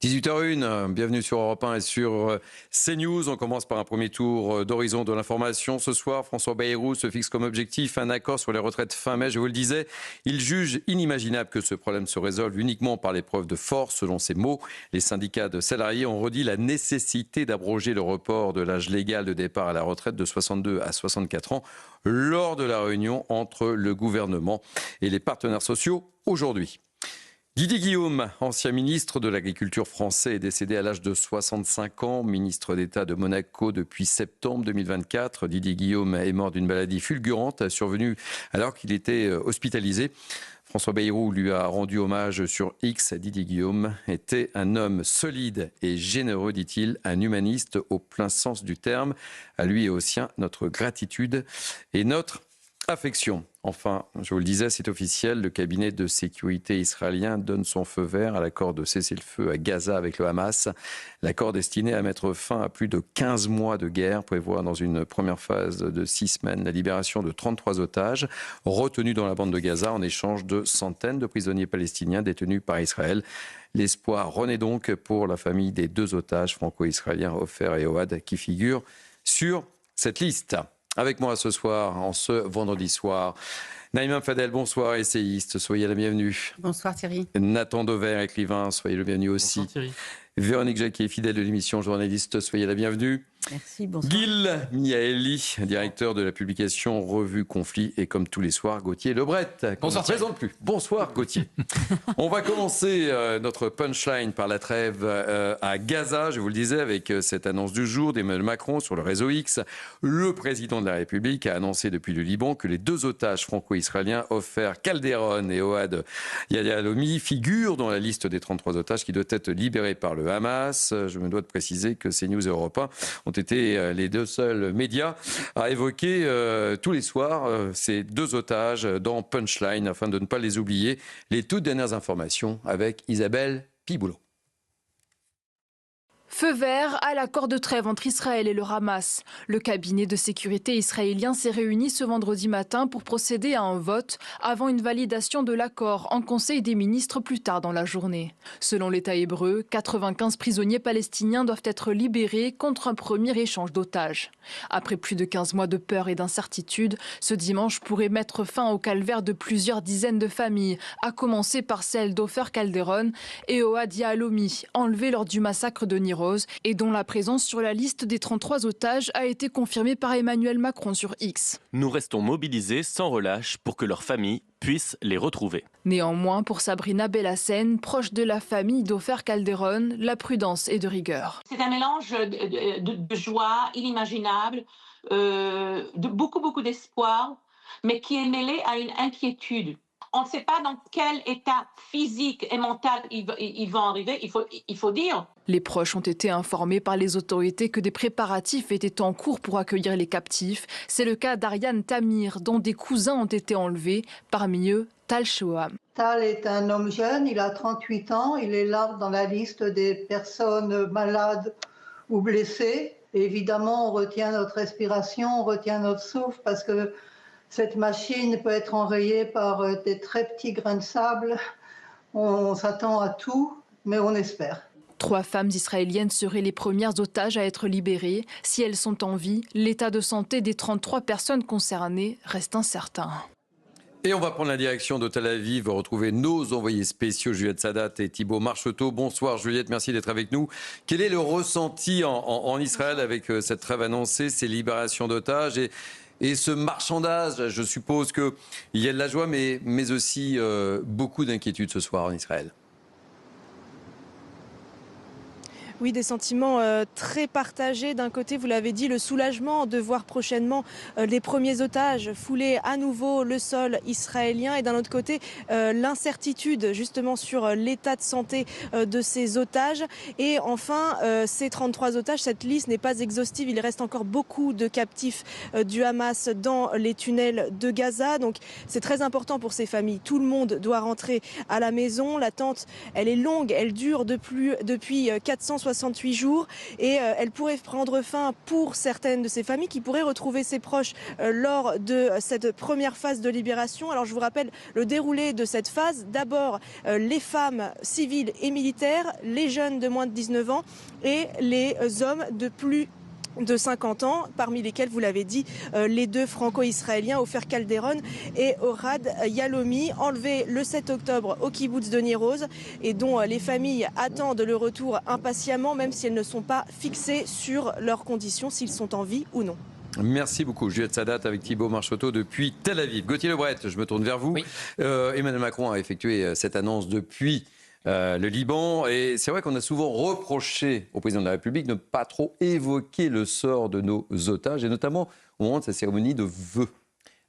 18h01, bienvenue sur Europe 1 et sur CNews. On commence par un premier tour d'horizon de l'information. Ce soir, François Bayrou se fixe comme objectif un accord sur les retraites fin mai. Je vous le disais, il juge inimaginable que ce problème se résolve uniquement par l'épreuve de force. Selon ses mots, les syndicats de salariés ont redit la nécessité d'abroger le report de l'âge légal de départ à la retraite de 62 à 64 ans lors de la réunion entre le gouvernement et les partenaires sociaux aujourd'hui. Didier Guillaume, ancien ministre de l'Agriculture français, est décédé à l'âge de 65 ans, ministre d'État de Monaco depuis septembre 2024. Didier Guillaume est mort d'une maladie fulgurante survenue alors qu'il était hospitalisé. François Bayrou lui a rendu hommage sur X. Didier Guillaume était un homme solide et généreux, dit-il, un humaniste au plein sens du terme. À lui et aux siens, notre gratitude et notre affection. Enfin, je vous le disais, c'est officiel, le cabinet de sécurité israélien donne son feu vert à l'accord de cessez-le-feu à Gaza avec le Hamas. L'accord destiné à mettre fin à plus de 15 mois de guerre prévoit dans une première phase de 6 semaines la libération de 33 otages retenus dans la bande de Gaza en échange de centaines de prisonniers palestiniens détenus par Israël. L'espoir renaît donc pour la famille des 2 otages franco-israéliens, Ofer et Ohad, qui figurent sur cette liste. Avec moi ce soir, en ce vendredi soir, Naïma Fadel, bonsoir, essayiste, soyez la bienvenue. Bonsoir Thierry. Nathan Dever, écrivain, soyez le bienvenu aussi. Bonsoir Thierry. Véronique Jacquet, fidèle de l'émission, journaliste, soyez la bienvenue. Merci, bonsoir. Gil Miaeli, directeur de la publication Revue Conflit, et comme tous les soirs, Gauthier Lebret, qu'on ne présente plus. Bonsoir Gauthier. On va commencer notre punchline par la trêve à Gaza, je vous le disais, avec cette annonce du jour d'Emmanuel Macron sur le réseau X. Le président de la République a annoncé depuis le Liban que les 2 otages franco-israéliens, Ofer Calderon et Ohad Yahalomi, figurent dans la liste des 33 otages qui doivent être libérés par le Hamas. Je me dois de préciser que CNews et Europe 1 ont été les 2 seuls médias à évoquer tous les soirs ces 2 otages dans Punchline afin de ne pas les oublier. Les toutes dernières informations avec Isabelle Piboulot. Feu vert à l'accord de trêve entre Israël et le Hamas. Le cabinet de sécurité israélien s'est réuni ce vendredi matin pour procéder à un vote avant une validation de l'accord en Conseil des ministres plus tard dans la journée. Selon l'État hébreu, 95 prisonniers palestiniens doivent être libérés contre un premier échange d'otages. Après plus de 15 mois de peur et d'incertitude, ce dimanche pourrait mettre fin au calvaire de plusieurs dizaines de familles, à commencer par celle d'Ofer Calderon et Ohad Yahalomi, enlevés lors du massacre de Niro, et dont la présence sur la liste des 33 otages a été confirmée par Emmanuel Macron sur X. Nous restons mobilisés sans relâche pour que leurs familles puissent les retrouver. Néanmoins, pour Sabrina Belhassen, proche de la famille d'Ofer Calderon, la prudence est de rigueur. C'est un mélange de joie inimaginable, de beaucoup d'espoir, mais qui est mêlé à une inquiétude. On ne sait pas dans quel état physique et mental ils vont arriver, il faut dire. Les proches ont été informés par les autorités que des préparatifs étaient en cours pour accueillir les captifs. C'est le cas d'Ariane Tamir, dont des cousins ont été enlevés, parmi eux Tal Shoham. Tal est un homme jeune, il a 38 ans, il est là dans la liste des personnes malades ou blessées. Et évidemment, on retient notre respiration, on retient notre souffle parce que cette machine peut être enrayée par des très petits grains de sable. On s'attend à tout, mais on espère. 3 femmes israéliennes seraient les premières otages à être libérées. Si elles sont en vie, l'état de santé des 33 personnes concernées reste incertain. Et on va prendre la direction de Tel Aviv, retrouver nos envoyés spéciaux, Juliette Sadat et Thibault Marcheteau. Bonsoir Juliette, merci d'être avec nous. Quel est le ressenti en Israël avec cette trêve annoncée, ces libérations d'otages et ce marchandage? Je suppose qu'il y a de la joie, mais aussi beaucoup d'inquiétude ce soir en Israël. Oui, des sentiments très partagés. D'un côté, vous l'avez dit, le soulagement de voir prochainement les premiers otages fouler à nouveau le sol israélien. Et d'un autre côté, l'incertitude justement sur l'état de santé de ces otages. Et enfin, ces 33 otages, cette liste n'est pas exhaustive. Il reste encore beaucoup de captifs du Hamas dans les tunnels de Gaza. Donc c'est très important pour ces familles. Tout le monde doit rentrer à la maison. L'attente, elle est longue. Elle dure depuis 460 168 jours et elle pourrait prendre fin pour certaines de ces familles qui pourraient retrouver ses proches lors de cette première phase de libération. Alors je vous rappelle le déroulé de cette phase. D'abord les femmes civiles et militaires, les jeunes de moins de 19 ans et les hommes de plus de 50 ans, parmi lesquels, vous l'avez dit, les 2 franco-israéliens, Ofer Calderon et Orad Yalomi, enlevés le 7 octobre au kibboutz de Nir Oz et dont les familles attendent le retour impatiemment, même si elles ne sont pas fixées sur leurs conditions, s'ils sont en vie ou non. Merci beaucoup, Juliette Sadat avec Thibault Marcheteau depuis Tel Aviv. Gauthier Lebret, je me tourne vers vous. Oui. Emmanuel Macron a effectué cette annonce depuis le Liban. Et c'est vrai qu'on a souvent reproché au président de la République de ne pas trop évoquer le sort de nos otages, et notamment au moment de sa cérémonie de vœux.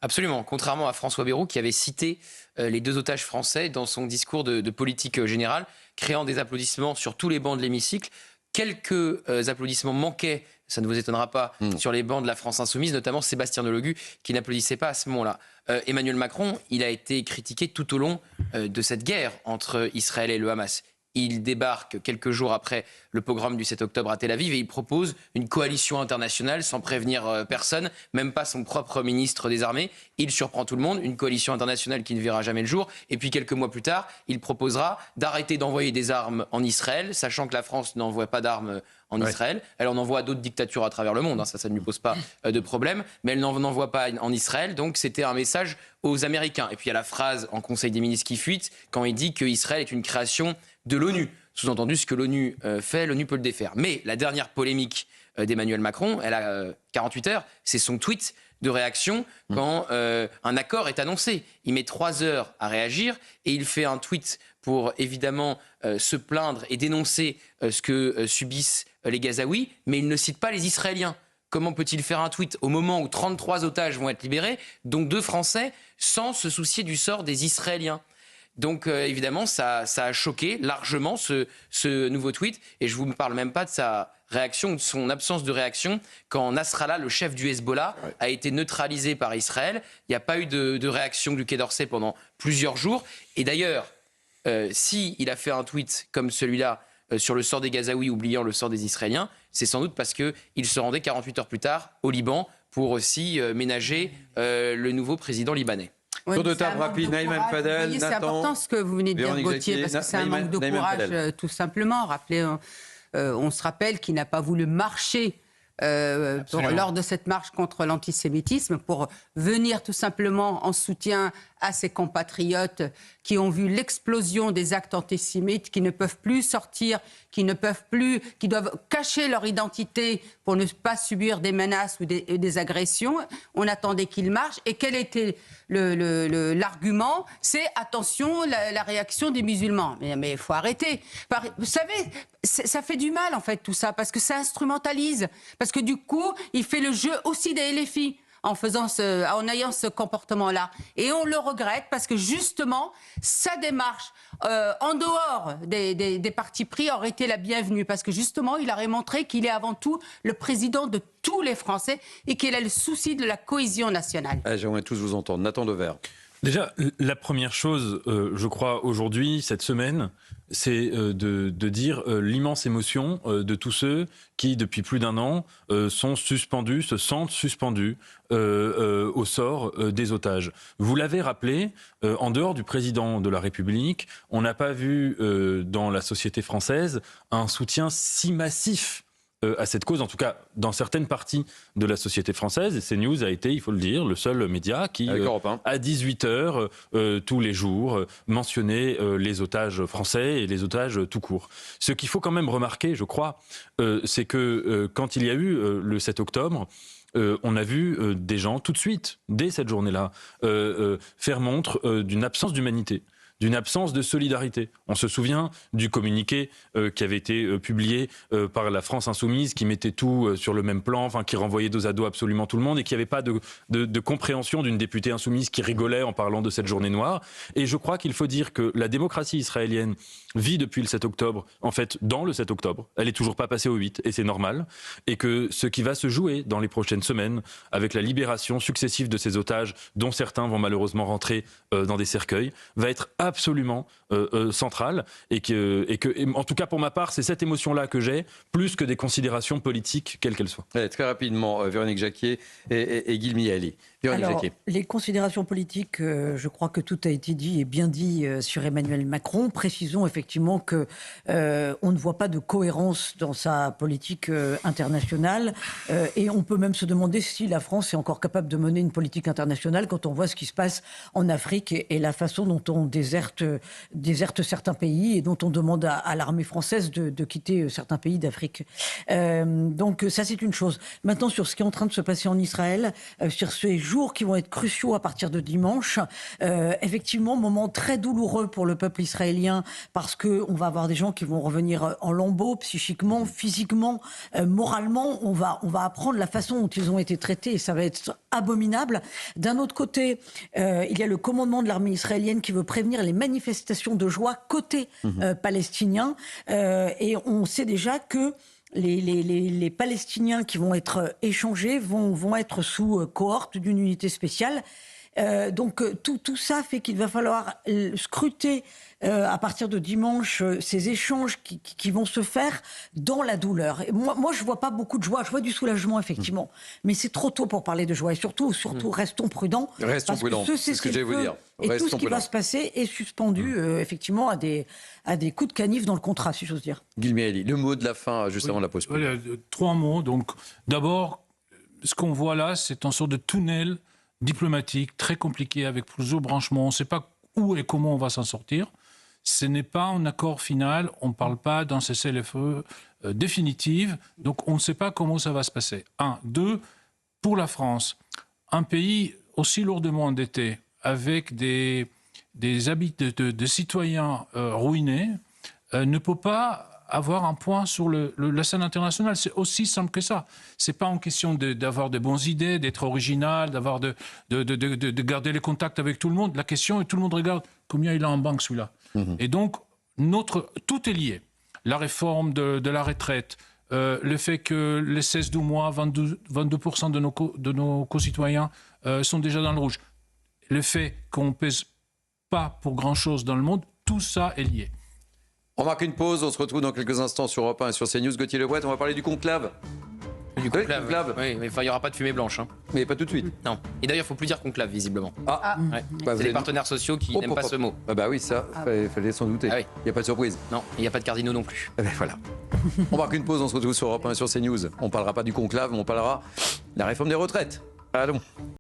Absolument, contrairement à François Bayrou qui avait cité les 2 otages français dans son discours de politique générale, créant des applaudissements sur tous les bancs de l'hémicycle. Quelques applaudissements manquaient, ça ne vous étonnera pas, sur les bancs de la France Insoumise, notamment Sébastien Delogu qui n'applaudissait pas à ce moment-là. Emmanuel Macron, il a été critiqué tout au long de cette guerre entre Israël et le Hamas. Il débarque quelques jours après le pogrom du 7 octobre à Tel Aviv et il propose une coalition internationale sans prévenir personne, même pas son propre ministre des Armées. Il surprend tout le monde, une coalition internationale qui ne verra jamais le jour. Et puis quelques mois plus tard, il proposera d'arrêter d'envoyer des armes en Israël, sachant que la France n'envoie pas d'armes en Israël. Elle en envoie à d'autres dictatures à travers le monde, hein, ça ne lui pose pas de problème, mais elle n'en envoie pas en Israël, donc c'était un message aux Américains. Et puis il y a la phrase en Conseil des ministres qui fuite, quand il dit qu'Israël est une création de l'ONU. Sous-entendu, ce que l'ONU fait, l'ONU peut le défaire. Mais la dernière polémique d'Emmanuel Macron, elle a 48 heures, c'est son tweet de réaction quand un accord est annoncé. Il met 3 heures à réagir et il fait un tweet pour évidemment se plaindre et dénoncer ce que subissent les Gazaouis, mais il ne cite pas les Israéliens. Comment peut-il faire un tweet au moment où 33 otages vont être libérés, dont 2 Français, sans se soucier du sort des Israéliens ? Donc évidemment, ça a choqué largement ce nouveau tweet. Et je ne vous parle même pas de sa réaction ou de son absence de réaction quand Nasrallah, le chef du Hezbollah, a été neutralisé par Israël. Il n'y a pas eu de réaction du Quai d'Orsay pendant plusieurs jours. Et d'ailleurs, s'il a fait un tweet comme celui-là sur le sort des Gazaouis, oubliant le sort des Israéliens, c'est sans doute parce qu'il se rendait 48 heures plus tard au Liban pour aussi ménager le nouveau président libanais. Tour de table rapide, Naïma El Fadel, C'est important ce que vous venez de dire, Gauthier, parce que c'est un manque de courage, tout simplement. On se rappelle qu'il n'a pas voulu marcher lors de cette marche contre l'antisémitisme pour venir tout simplement en soutien à ses compatriotes qui ont vu l'explosion des actes antisémites, qui ne peuvent plus sortir, qui doivent cacher leur identité pour ne pas subir des menaces ou des agressions. On attendait qu'il marche. Et quel était l'argument ? C'est attention, la réaction des musulmans. Mais il faut arrêter. Vous savez, ça fait du mal en fait tout ça, parce que ça instrumentalise. Parce que du coup, il fait le jeu aussi des LFI. En ayant ce comportement-là. Et on le regrette parce que justement, sa démarche en dehors des partis pris aurait été la bienvenue. Parce que justement, il aurait montré qu'il est avant tout le président de tous les Français et qu'il a le souci de la cohésion nationale. J'aimerais tous vous entendre. Nathan Devers. Déjà, la première chose, je crois, aujourd'hui, cette semaine, c'est de dire l'immense émotion de tous ceux qui, depuis plus d'1 an, se sentent suspendus au sort des otages. Vous l'avez rappelé, en dehors du président de la République, on n'a pas vu dans la société française un soutien si massif à cette cause, en tout cas dans certaines parties de la société française. Et CNews a été, il faut le dire, le seul média qui, à 18h, tous les jours, mentionnait les otages français et les otages tout court. Ce qu'il faut quand même remarquer, je crois, c'est que quand il y a eu le 7 octobre, on a vu des gens tout de suite, dès cette journée-là, faire montre d'une absence d'humanité, d'une absence de solidarité. On se souvient du communiqué qui avait été publié par la France Insoumise, qui mettait tout sur le même plan, enfin, qui renvoyait dos à dos absolument tout le monde, et qui n'avait pas de compréhension d'une députée insoumise qui rigolait en parlant de cette journée noire. Et je crois qu'il faut dire que la démocratie israélienne vit depuis le 7 octobre, en fait, dans le 7 octobre. Elle n'est toujours pas passée au 8, et c'est normal. Et que ce qui va se jouer dans les prochaines semaines, avec la libération successive de ces otages, dont certains vont malheureusement rentrer dans des cercueils, va être absolument centrale et en tout cas pour ma part, c'est cette émotion-là que j'ai, plus que des considérations politiques, quelles qu'elles soient. Allez, très rapidement, Véronique Jacquier et Guy Miali. Alors, les considérations politiques, je crois que tout a été dit et bien dit sur Emmanuel Macron. Précisons effectivement que on ne voit pas de cohérence dans sa politique internationale et on peut même se demander si la France est encore capable de mener une politique internationale quand on voit ce qui se passe en Afrique et la façon dont on déserte certains pays et dont on demande à l'armée française de quitter certains pays d'Afrique. Donc ça, c'est une chose. Maintenant, sur ce qui est en train de se passer en Israël, sur ces jours qui vont être cruciaux à partir de dimanche, effectivement, moment très douloureux pour le peuple israélien parce qu'on va avoir des gens qui vont revenir en lambeaux, psychiquement, physiquement, moralement. On va apprendre la façon dont ils ont été traités et ça va être abominable. D'un autre côté, il y a le commandement de l'armée israélienne qui veut prévenir les manifestations de joie côté palestinien et on sait déjà que les Palestiniens qui vont être échangés vont être sous cohorte d'une unité spéciale. Donc tout ça fait qu'il va falloir scruter à partir de dimanche ces échanges qui vont se faire dans la douleur. Et moi je vois pas beaucoup de joie, je vois du soulagement effectivement, mais c'est trop tôt pour parler de joie et surtout restons prudents. Restons prudents, c'est ce que j'allais vous dire. Et tout ce qui va se passer est suspendu effectivement à des coups de canif dans le contrat, si j'ose dire. Guy Miali, le mot de la fin juste avant la pause. Voilà, 3 mots. Donc d'abord, ce qu'on voit là, c'est une sorte de tunnel diplomatique très compliqué avec plusieurs branchements. On ne sait pas où et comment on va s'en sortir. Ce n'est pas un accord final. On ne parle pas d'un cessez-le-feu définitif. Donc on ne sait pas comment ça va se passer. 1. 2. Pour la France, un pays aussi lourdement endetté, avec des habits de citoyens ruinés, ne peut pas avoir un point sur la scène internationale. C'est aussi simple que ça. C'est pas en question d'avoir de bonnes idées, d'être original, de garder les contacts avec tout le monde. La question est tout le monde regarde combien il a en banque celui-là. Et donc, tout est lié. La réforme de la retraite, le fait que les 16-12 mois, 22% de nos concitoyens sont déjà dans le rouge. Le fait qu'on ne pèse pas pour grand-chose dans le monde, tout ça est lié. On marque une pause, on se retrouve dans quelques instants sur Europe 1 et sur CNews. Gauthier Lebret, on va parler du conclave. Du conclave. Oui, mais il n'y aura pas de fumée blanche. Hein. Mais pas tout de suite. Non. Et d'ailleurs, il ne faut plus dire conclave, visiblement. Ouais. C'est les partenaires sociaux qui n'aiment pas ce mot. Bah oui, ça, fallait s'en douter. Il n'y a pas de surprise. Non, il n'y a pas de cardinaux non plus. Voilà. On marque une pause, on se retrouve sur Europe 1 et sur CNews. On ne parlera pas du conclave, mais on parlera de la réforme des retraites. Allons.